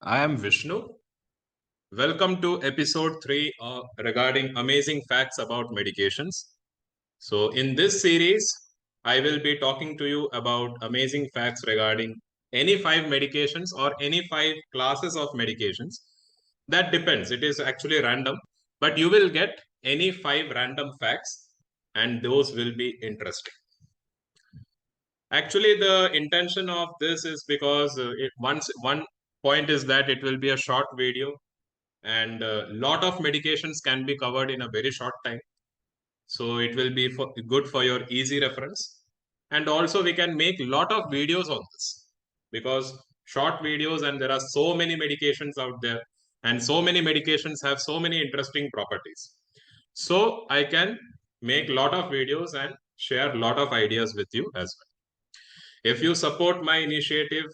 I am Vishnu. Welcome to episode 3 regarding amazing facts about medications. So, in this series, I will be talking to you about amazing facts regarding any 5 medications or any 5 classes of medications. That depends, it is actually random, but you will get any 5 random facts, and those will be interesting. Actually, the intention of this is because one point is that it will be a short video, and a lot of medications can be covered in a very short time, so it will be good for your easy reference. And also we can make lot of videos on this, because short videos, and there are so many medications out there, and so many medications have so many interesting properties, so I can make lot of videos and share lot of ideas with you as well. If you support my initiative,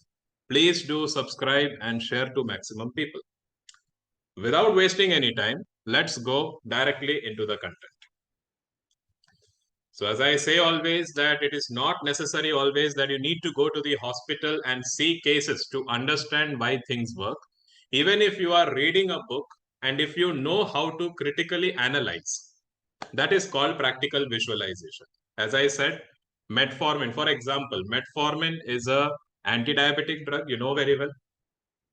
please do subscribe and share to maximum people. Without wasting any time, let's go directly into the content. So, as I say always, that it is not necessary always that you need to go to the hospital and see cases to understand why things work. Even if you are reading a book and if you know how to critically analyze, that is called practical visualization. As I said, metformin, for example, metformin is a anti-diabetic drug, you know very well.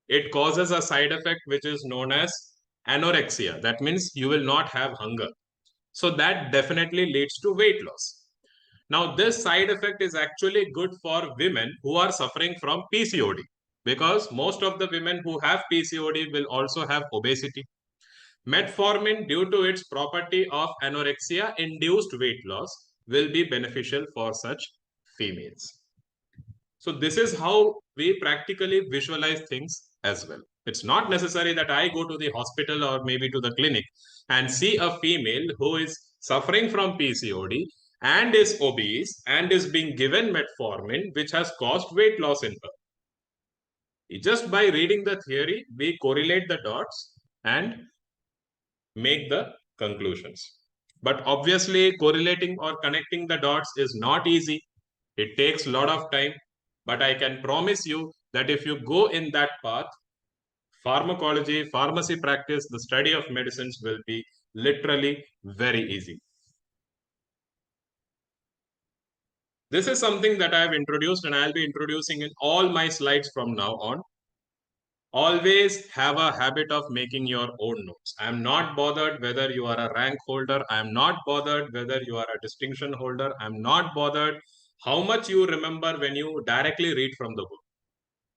It causes a side effect which is known as anorexia. That means you will not have hunger. So that definitely leads to weight loss. Now, this side effect is actually good for women who are suffering from PCOD, because most of the women who have PCOD will also have obesity. Metformin, due to its property of anorexia induced weight loss, will be beneficial for such females. So this is how we practically visualize things as well. It's not necessary that I go to the hospital or maybe to the clinic and see a female who is suffering from PCOD and is obese and is being given metformin, which has caused weight loss in her. Just by reading the theory, we correlate the dots and make the conclusions. But obviously, correlating or connecting the dots is not easy. It takes a lot of time. But I can promise you that if you go in that path, pharmacology, pharmacy practice, the study of medicines will be literally very easy. This is something that I have introduced and I'll be introducing in all my slides from now on. Always have a habit of making your own notes. I am not bothered whether you are a rank holder. I am not bothered whether you are a distinction holder. I am not bothered how much you remember when you directly read from the book.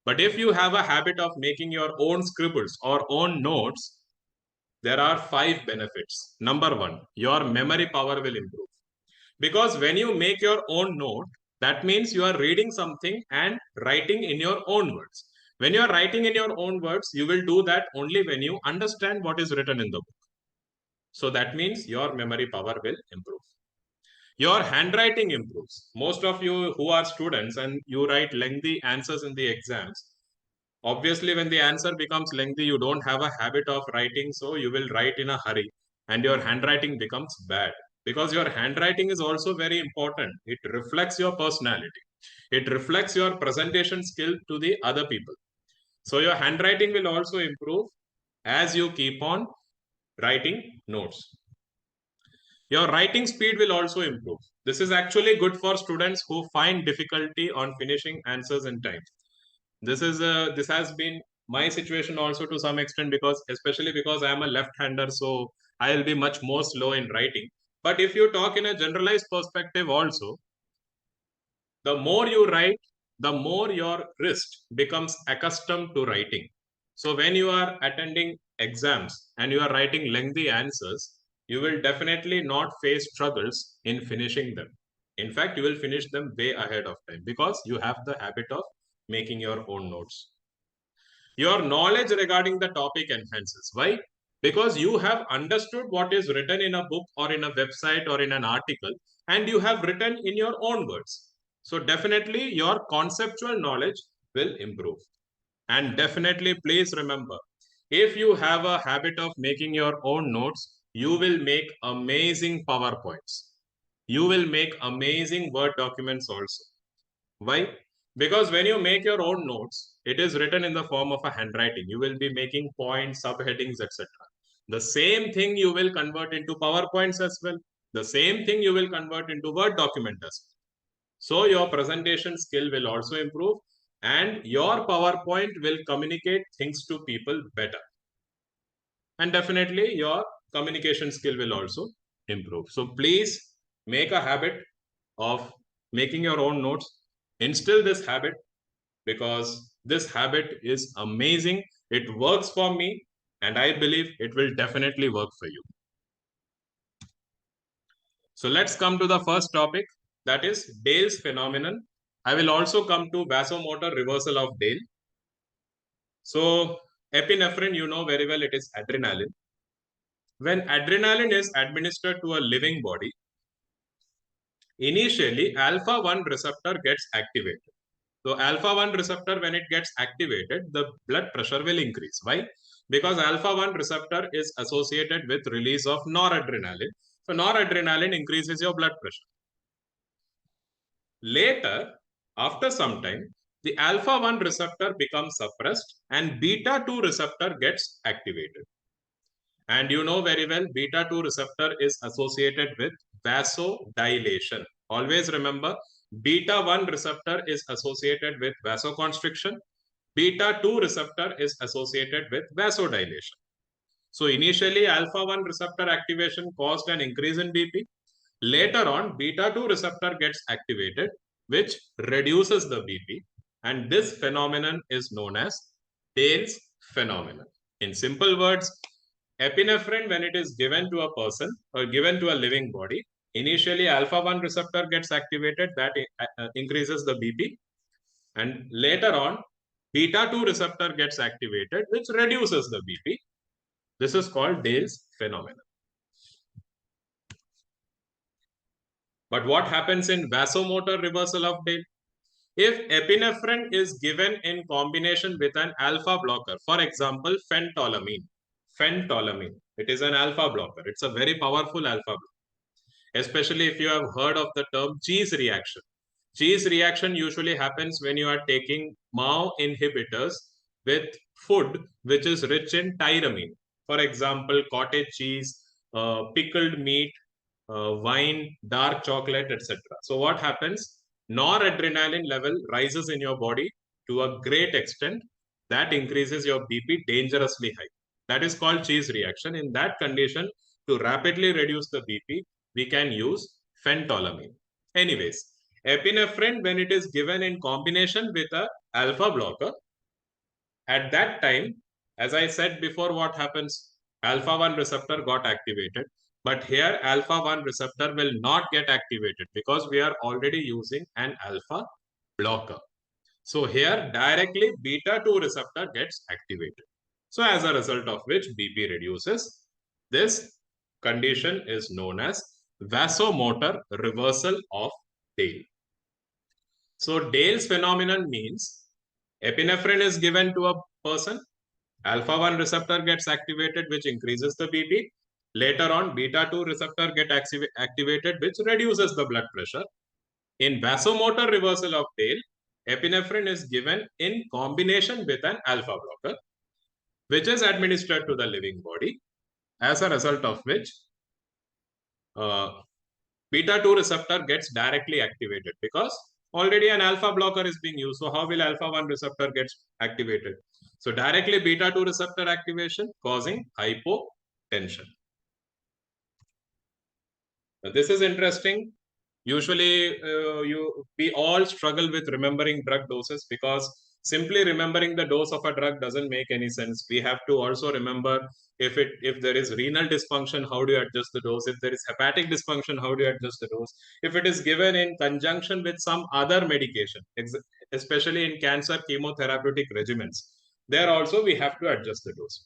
But if you have a habit of making your own scribbles or own notes, there are 5 benefits. Number 1, your memory power will improve. Because when you make your own note, that means you are reading something and writing in your own words. When you are writing in your own words, you will do that only when you understand what is written in the book. So that means your memory power will improve. Your handwriting improves. Most of you who are students and you write lengthy answers in the exams, obviously when the answer becomes lengthy, you don't have a habit of writing, so you will write in a hurry and your handwriting becomes bad. Because your handwriting is also very important. It reflects your personality. It reflects your presentation skill to the other people. So your handwriting will also improve as you keep on writing notes. Your writing speed will also improve. This is actually good for students who find difficulty on finishing answers in time. This has been my situation also to some extent, because especially because I am a left-hander, so I will be much more slow in writing. But if you talk in a generalized perspective also, the more you write, the more your wrist becomes accustomed to writing. So when you are attending exams and you are writing lengthy answers, you will definitely not face struggles in finishing them. In fact, you will finish them way ahead of time because you have the habit of making your own notes. Your knowledge regarding the topic enhances. Why? Because you have understood what is written in a book or in a website or in an article, and you have written in your own words. So definitely your conceptual knowledge will improve. And definitely please remember, if you have a habit of making your own notes, you will make amazing PowerPoints. You will make amazing Word documents also. Why? Because when you make your own notes, it is written in the form of a handwriting. You will be making points, subheadings, etc. The same thing you will convert into PowerPoints as well. The same thing you will convert into Word document as well. So your presentation skill will also improve, and your PowerPoint will communicate things to people better. And definitely your communication skill will also improve. So please make a habit of making your own notes. Instill this habit, because this habit is amazing. It works for me, and I believe it will definitely work for you. So let's come to the first topic, that is Dale's phenomenon. I will also come to vasomotor reversal of Dale. So epinephrine, you know very well, it is adrenaline. When adrenaline is administered to a living body, initially alpha 1 receptor gets activated. So alpha 1 receptor, when it gets activated, the blood pressure will increase. Why? Because alpha 1 receptor is associated with release of noradrenaline. So noradrenaline increases your blood pressure. Later, after some time, the alpha 1 receptor becomes suppressed and beta 2 receptor gets activated. And you know very well, beta 2 receptor is associated with vasodilation. Always remember, beta 1 receptor is associated with vasoconstriction. Beta 2 receptor is associated with vasodilation. So initially, alpha 1 receptor activation caused an increase in BP. Later on, beta 2 receptor gets activated, which reduces the BP. And this phenomenon is known as Dale's phenomenon. In simple words, epinephrine, when it is given to a person or given to a living body, initially alpha 1 receptor gets activated, that increases the BP. And later on, beta 2 receptor gets activated, which reduces the BP. This is called Dale's phenomenon. But what happens in vasomotor reversal of Dale? If epinephrine is given in combination with an alpha blocker, for example, phentolamine, it is an alpha blocker. It's a very powerful alpha blocker, especially if you have heard of the term cheese reaction. Cheese reaction usually happens when you are taking MAO inhibitors with food which is rich in tyramine. For example, cottage cheese, pickled meat, wine, dark chocolate, etc. So what happens? Noradrenaline level rises in your body to a great extent that increases your BP dangerously high. That is called cheese reaction. In that condition, to rapidly reduce the BP, we can use phentolamine. Anyways, epinephrine, when it is given in combination with a alpha blocker, at that time, as I said before, what happens? Alpha 1 receptor got activated, but here alpha 1 receptor will not get activated because we are already using an alpha blocker. So here directly beta 2 receptor gets activated. So as a result of which BP reduces. This condition is known as vasomotor reversal of Dale. So Dale's phenomenon means epinephrine is given to a person, alpha 1 receptor gets activated, which increases the BP. Later on, beta 2 receptor gets activated, which reduces the blood pressure. In vasomotor reversal of Dale, epinephrine is given in combination with an alpha blocker, which is administered to the living body, as a result of which beta 2 receptor gets directly activated because already an alpha blocker is being used. So how will alpha 1 receptor gets activated? So directly beta 2 receptor activation causing hypotension. Now, this is interesting. Usually we all struggle with remembering drug doses because simply remembering the dose of a drug doesn't make any sense. We have to also remember if there is renal dysfunction, how do you adjust the dose? If there is hepatic dysfunction, how do you adjust the dose? If it is given in conjunction with some other medication, especially in cancer chemotherapeutic regimens, there also we have to adjust the dose.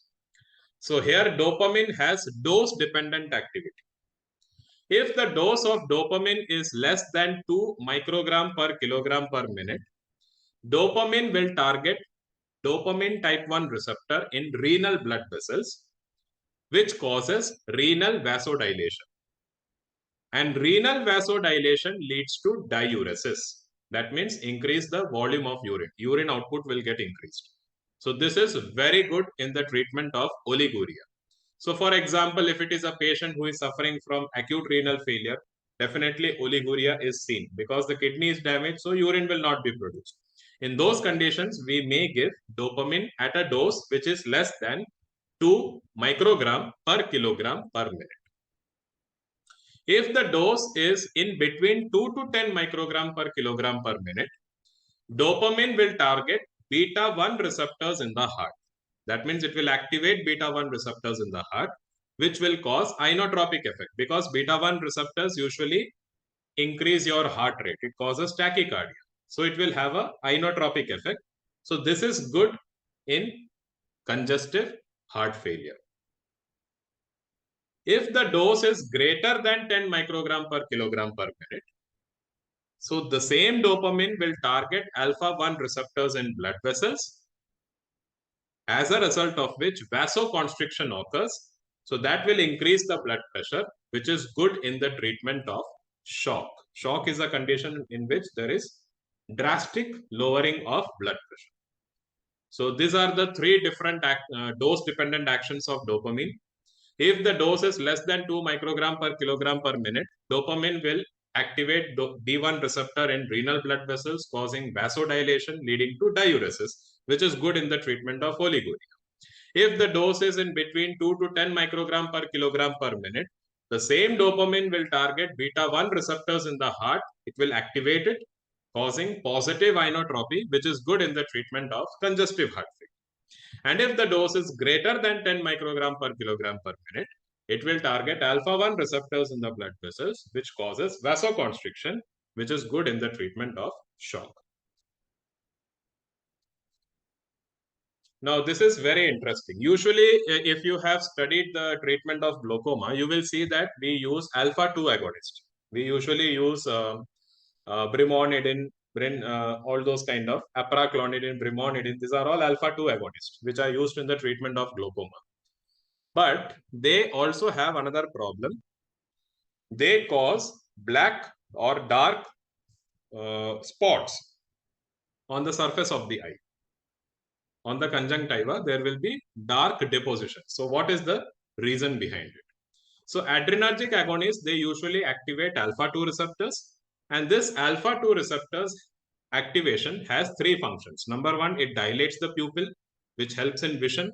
So here dopamine has dose-dependent activity. If the dose of dopamine is less than 2 microgram per kilogram per minute, dopamine will target dopamine type 1 receptor in renal blood vessels, which causes renal vasodilation. And renal vasodilation leads to diuresis. That means increase the volume of urine. Urine output will get increased. So this is very good in the treatment of oliguria. So for example, if it is a patient who is suffering from acute renal failure, definitely oliguria is seen because the kidney is damaged, so urine will not be produced. In those conditions, we may give dopamine at a dose which is less than 2 microgram per kilogram per minute. If the dose is in between 2 to 10 microgram per kilogram per minute, dopamine will target beta 1 receptors in the heart. That means it will activate beta 1 receptors in the heart, which will cause inotropic effect because beta 1 receptors usually increase your heart rate. It causes tachycardia. So it will have a inotropic effect. So this is good in congestive heart failure. If the dose is greater than 10 microgram per kilogram per minute, so the same dopamine will target alpha 1 receptors in blood vessels, as a result of which vasoconstriction occurs. So that will increase the blood pressure, which is good in the treatment of shock. Shock is a condition in which there is drastic lowering of blood pressure. So these are the three different dose-dependent actions of dopamine. If the dose is less than 2 microgram per kilogram per minute, dopamine will activate D1 receptor in renal blood vessels, causing vasodilation leading to diuresis, which is good in the treatment of oliguria. If the dose is in between 2 to 10 microgram per kilogram per minute, the same dopamine will target beta 1 receptors in the heart. It will activate it, causing positive inotropy, which is good in the treatment of congestive heart failure. And if the dose is greater than 10 microgram per kilogram per minute, it will target alpha 1 receptors in the blood vessels, which causes vasoconstriction, which is good in the treatment of shock. Now, this is very interesting. Usually, if you have studied the treatment of glaucoma, you will see that we use alpha 2 agonist. We usually use brimonidine, all those kind of apraclonidine, brimonidine. These are all alpha 2 agonists, which are used in the treatment of glaucoma. But they also have another problem. They cause black or dark spots on the surface of the eye. On the conjunctiva, there will be dark deposition. So what is the reason behind it? So adrenergic agonists, they usually activate alpha 2 receptors. And this alpha 2 receptors activation has three functions. Number one, it dilates the pupil, which helps in vision.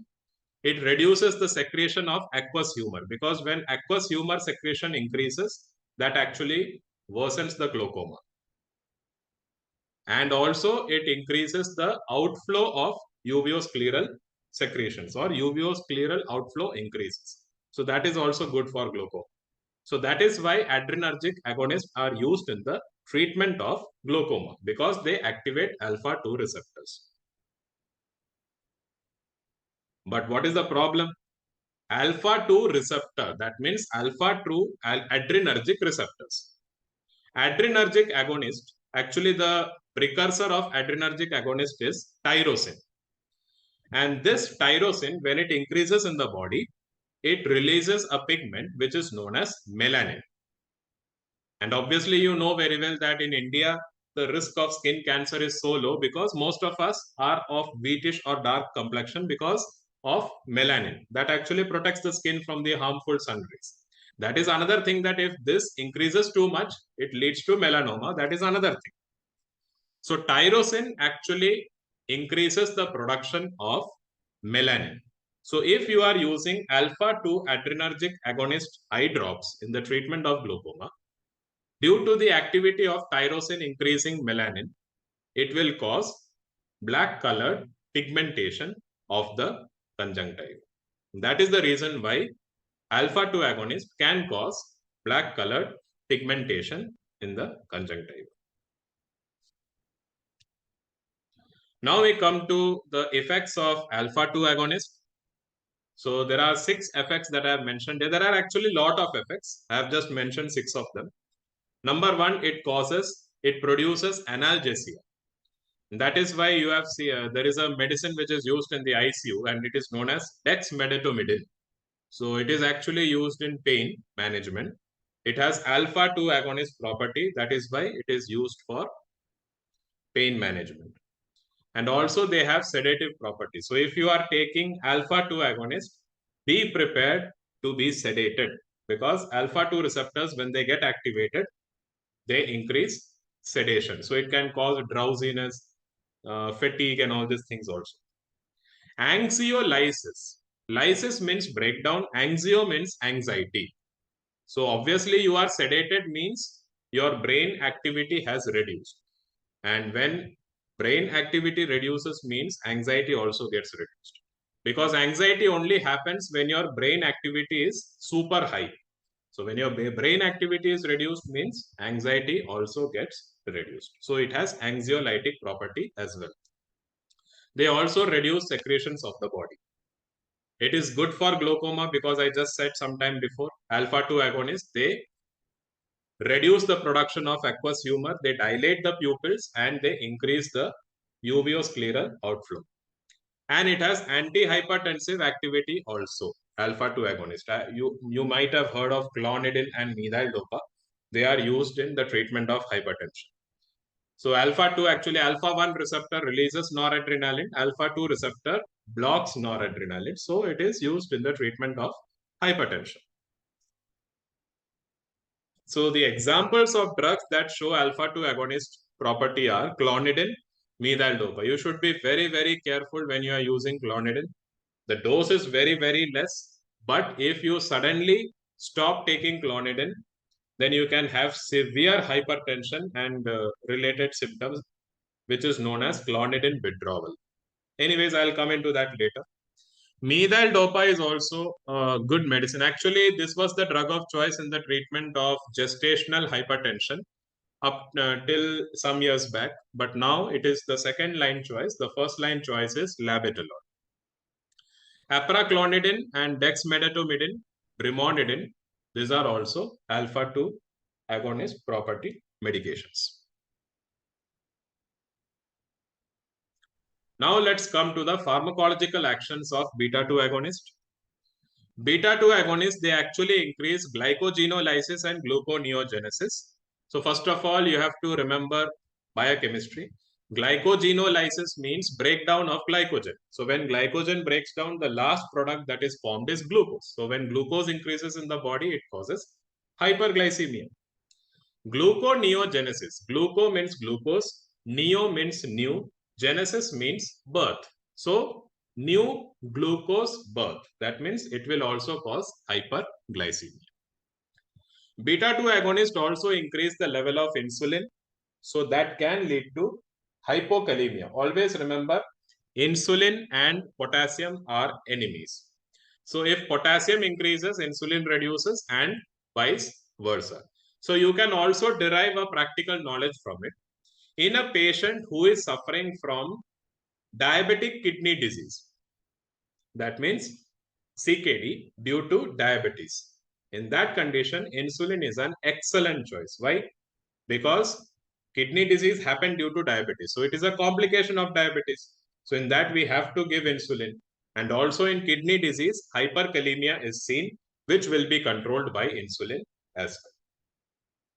It reduces the secretion of aqueous humor, because when aqueous humor secretion increases, that actually worsens the glaucoma. And also it increases the outflow of uveoscleral secretions, or uveoscleral outflow increases. So that is also good for glaucoma. So that is why adrenergic agonists are used in the treatment of glaucoma, because they activate alpha 2 receptors. But what is the problem? Alpha 2 receptor, that means alpha 2 adrenergic receptors. Adrenergic agonist, actually the precursor of adrenergic agonist is tyrosine. And this tyrosine, when it increases in the body, it releases a pigment which is known as melanin. And obviously, you know very well that in India, the risk of skin cancer is so low because most of us are of wheatish or dark complexion because of melanin that actually protects the skin from the harmful sun rays. That is another thing, that if this increases too much, it leads to melanoma. That is another thing. So tyrosine actually increases the production of melanin. So if you are using alpha 2 adrenergic agonist eye drops in the treatment of glaucoma, due to the activity of tyrosine increasing melanin, it will cause black colored pigmentation of the conjunctiva. That is the reason why alpha 2 agonist can cause black colored pigmentation in the conjunctiva. Now we come to the effects of alpha 2 agonist. So there are 6 effects that I have mentioned. There are actually a lot of effects. I have just mentioned 6 of them. Number one, it produces analgesia. That is why you have seen there is a medicine which is used in the ICU, and it is known as dexmedetomidine. So it is actually used in pain management. It has alpha 2 agonist property. That is why it is used for pain management. And also they have sedative properties. So if you are taking alpha 2 agonist, be prepared to be sedated, because alpha 2 receptors, when they get activated, they increase sedation. So it can cause drowsiness, fatigue, and all these things also. Anxiolysis. Lysis means breakdown. Anxio means anxiety. So obviously you are sedated means your brain activity has reduced. And when brain activity reduces means anxiety also gets reduced. Because anxiety only happens when your brain activity is super high. So when your brain activity is reduced means anxiety also gets reduced. So it has anxiolytic property as well. They also reduce secretions of the body. It is good for glaucoma because I just said sometime before, alpha 2 agonists, they reduce the production of aqueous humor, they dilate the pupils, and they increase the uveoscleral outflow. And it has antihypertensive activity also, alpha 2 agonist. You might have heard of clonidine and methyl dopa. They are used in the treatment of hypertension. So alpha 2, actually alpha 1 receptor releases noradrenaline, alpha 2 receptor blocks noradrenaline. So it is used in the treatment of hypertension. So the examples of drugs that show alpha 2 agonist property are clonidine, methyl dopa. You should be very, very careful when you are using clonidine. The dose is very, very less. But if you suddenly stop taking clonidine, then you can have severe hypertension and related symptoms, which is known as clonidine withdrawal. Anyways, I'll come into that later. Methyl dopa is also good medicine. Actually, this was the drug of choice in the treatment of gestational hypertension up till some years back. But now it is the second line choice. The first line choice is labetalol. Apraclonidine and dexmedetomidine, brimonidine, these are also alpha 2 agonist property medications. Now let's come to the pharmacological actions of beta 2 agonist. Beta 2 agonists, they actually increase glycogenolysis and gluconeogenesis. So first of all, you have to remember biochemistry. Glycogenolysis means breakdown of glycogen. So when glycogen breaks down, the last product that is formed is glucose. So when glucose increases in the body, it causes hyperglycemia. Gluconeogenesis. Gluco means glucose, neo means new, genesis means birth. So new glucose birth. That means it will also cause hyperglycemia. Beta 2 agonists also increase the level of insulin. So that can lead to hypokalemia. Always remember, insulin and potassium are enemies. So if potassium increases, insulin reduces, and vice versa. So you can also derive a practical knowledge from it. In a patient who is suffering from diabetic kidney disease, that means CKD due to diabetes. In that condition, insulin is an excellent choice. Why? Because kidney disease happened due to diabetes. So it is a complication of diabetes. So in that we have to give insulin. And also in kidney disease, hyperkalemia is seen, which will be controlled by insulin as well.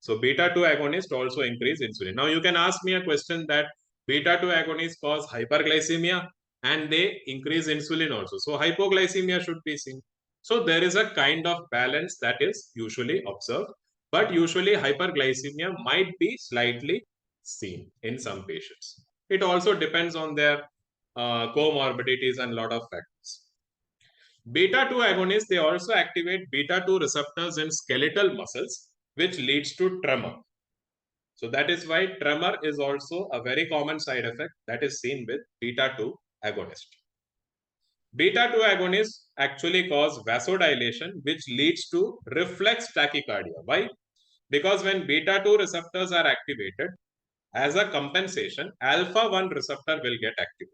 So beta 2 agonists also increase insulin. Now you can ask me a question that beta 2 agonists cause hyperglycemia and they increase insulin also. So hypoglycemia should be seen. So there is a kind of balance that is usually observed, but usually hyperglycemia might be slightly seen in some patients. It also depends on their comorbidities and a lot of factors. Beta 2 agonists, they also activate beta 2 receptors in skeletal muscles, which leads to tremor. So that is why tremor is also a very common side effect that is seen with beta 2 agonist. Beta 2 agonists actually cause vasodilation, which leads to reflex tachycardia. Why? Because when beta 2 receptors are activated, as a compensation, alpha 1 receptor will get activated.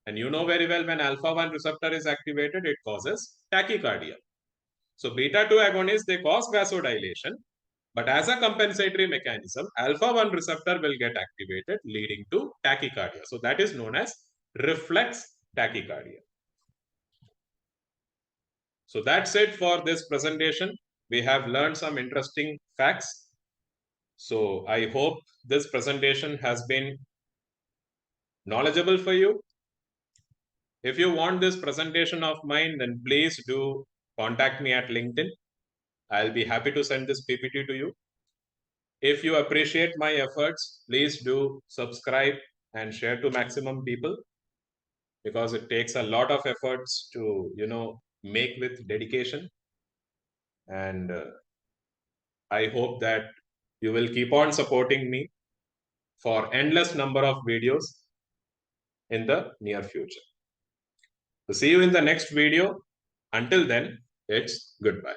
And you know very well, when alpha 1 receptor is activated, it causes tachycardia. So beta 2 agonists, they cause vasodilation, but as a compensatory mechanism, alpha 1 receptor will get activated, leading to tachycardia. So that is known as reflex tachycardia. So that's it for this presentation. We have learned some interesting facts. So I hope this presentation has been knowledgeable for you. If you want this presentation of mine, then please do contact me at LinkedIn. I'll be happy to send this PPT to you. If you appreciate my efforts, please do subscribe and share to maximum people, because it takes a lot of efforts to, make with dedication. And I hope that you will keep on supporting me for endless number of videos in the near future. So see you in the next video. Until then, it's goodbye.